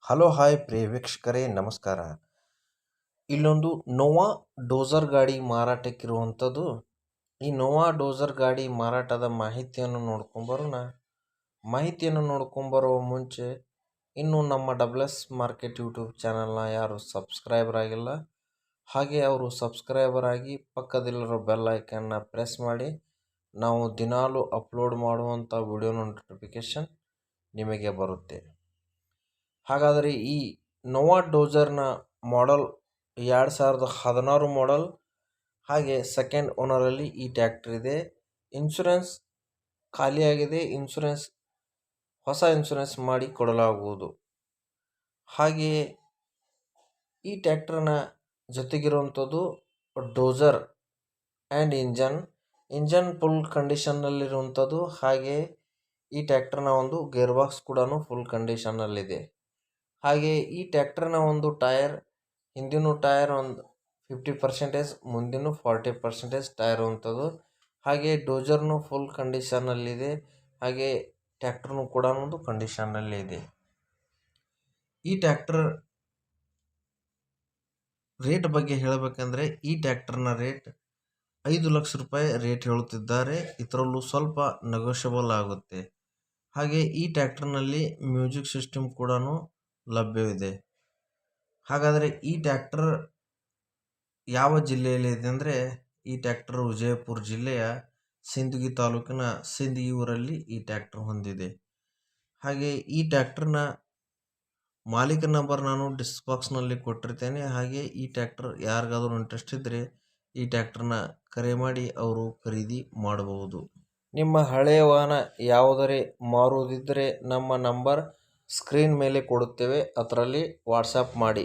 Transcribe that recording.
Hello hi ಪ್ರಿಯ ವೀಕ್ಷಕರೇ ನಮಸ್ಕಾರ. ಇಲ್ಲೊಂದು ನೋವಾ ಡೋಜರ್ ಗಾಡಿ ಮಾರಾಟಕ್ಕಿರುವಂಥದ್ದು. ಈ ನೋವಾ ಡೋಜರ್ ಗಾಡಿ ಮಾರಾಟದ ಮಾಹಿತಿಯನ್ನು ನೋಡ್ಕೊಂಬರುವ ಮುಂಚೆ ಇನ್ನು ನಮ್ಮ ಡಬ್ಲ್ಯೂಎಸ್ ಮಾರ್ಕೆಟ್ ಯೂಟ್ಯೂಬ್ ಚಾನಲ್ನ ಯಾರು ಸಬ್ಸ್ಕ್ರೈಬರ್ ಆಗಿಲ್ಲ, ಹಾಗೆ ಅವರು ಸಬ್ಸ್ಕ್ರೈಬರ್ ಆಗಿ ಪಕ್ಕದಲ್ಲಿರೋ ಬೆಲ್ ಐಕನ್ನ ಪ್ರೆಸ್ ಮಾಡಿ. ನಾವು ದಿನಾಲು ಅಪ್ಲೋಡ್ ಮಾಡುವಂಥ ವಿಡಿಯೋ ನೋಟಿಫಿಕೇಷನ್ ನಿಮಗೆ ಬರುತ್ತೆ. ಹಾಗಾದರೆ ಈ ನೋವಾ ಡೋಜರ್ನ ಮಾಡೆಲ್ 2016 ಮಾಡೆಲ್, ಹಾಗೆ ಸೆಕೆಂಡ್ ಓನರಲ್ಲಿ ಈ ಟ್ಯಾಕ್ಟರ್ ಇದೆ. ಇನ್ಶೂರೆನ್ಸ್ ಖಾಲಿಯಾಗಿದೆ, ಹೊಸ ಇನ್ಶೂರೆನ್ಸ್ ಮಾಡಿ ಕೊಡಲಾಗುವುದು. ಹಾಗೆಯೇ ಈ ಟ್ಯಾಕ್ಟರ್ನ ಜೊತೆಗಿರುವಂಥದ್ದು ಡೋಜರ್ ಆ್ಯಂಡ್ ಇಂಜನ್ ಫುಲ್ ಕಂಡೀಷನ್ನಲ್ಲಿರುವಂಥದ್ದು. ಹಾಗೆ ಈ ಟ್ಯಾಕ್ಟರ್ನ ಒಂದು ಗೇರ್ ಬಾಕ್ಸ್ ಕೂಡ ಫುಲ್ ಕಂಡೀಷನ್ನಲ್ಲಿದೆ. ಹಾಗೆ ಈ ಟ್ಯಾಕ್ಟರ್ನ ಒಂದು ಟೈರ್, ಹಿಂದಿನ ಟೈರ್ ಒಂದು 50%, ಮುಂದಿನ 40% ಟೈರ್ ಇರುವಂಥದ್ದು. ಹಾಗೆ ಡೋಜರ್ನು ಫುಲ್ ಕಂಡೀಷನ್ನಲ್ಲಿದೆ, ಹಾಗೆ ಟ್ಯಾಕ್ಟರ್ನು ಕೂಡ ಒಂದು ಕಂಡೀಷನ್ನಲ್ಲಿ ಇದೆ. ಈ ಟ್ಯಾಕ್ಟರ್ ರೇಟ್ ಬಗ್ಗೆ ಹೇಳಬೇಕಂದ್ರೆ ಈ ಟ್ಯಾಕ್ಟರ್ನ ರೇಟ್ 5 ಲಕ್ಷ ರೂಪಾಯಿ ರೇಟ್ ಹೇಳುತ್ತಿದ್ದಾರೆ. ಇದರಲ್ಲೂ ಸ್ವಲ್ಪ ನೆಗೋಷಿಯಬಲ್ ಆಗುತ್ತೆ. ಹಾಗೆ ಈ ಟ್ಯಾಕ್ಟರ್ನಲ್ಲಿ ಮ್ಯೂಸಿಕ್ ಸಿಸ್ಟಮ್ ಕೂಡ ಲಭ್ಯವಿದೆ. ಹಾಗಾದರೆ ಈ ಟ್ಯಾಕ್ಟರ್ ಯಾವ ಜಿಲ್ಲೆಯಲ್ಲಿದೆ ಅಂದರೆ ಈ ಟ್ಯಾಕ್ಟರ್ ವಿಜಯಪುರ ಜಿಲ್ಲೆಯ ಸಿಂದಗಿ ತಾಲೂಕಿನ ಸಿಂದಗಿ ಊರಲ್ಲಿ ಈ ಟ್ಯಾಕ್ಟರ್ ಹೊಂದಿದೆ. ಹಾಗೆ ಈ ಟ್ಯಾಕ್ಟರ್ನ ಮಾಲೀಕ ನಂಬರ್ ನಾನು ಡಿಸ್ಕ್ರಿಪ್ಷನ್ನಲ್ಲಿ ಕೊಟ್ಟಿರ್ತೇನೆ. ಹಾಗೆ ಈ ಟ್ಯಾಕ್ಟರ್ ಯಾರಿಗಾದರೂ ಇಂಟ್ರೆಸ್ಟ್ ಇದ್ದರೆ ಈ ಟ್ಯಾಕ್ಟರ್ನ ಕರೆ ಮಾಡಿ ಅವರು ಖರೀದಿ ಮಾಡಬಹುದು. ನಿಮ್ಮ ಹಳೆಯ ವಾಹನ ಯಾವುದರೇ ಮಾರುವುದಿದ್ದರೆ ನಮ್ಮ ನಂಬರ್ ಸ್ಕ್ರೀನ್ ಮೇಲೆ ಕೊಡುತ್ತೇವೆ, ಅದರಲ್ಲಿ ವಾಟ್ಸಪ್ ಮಾಡಿ.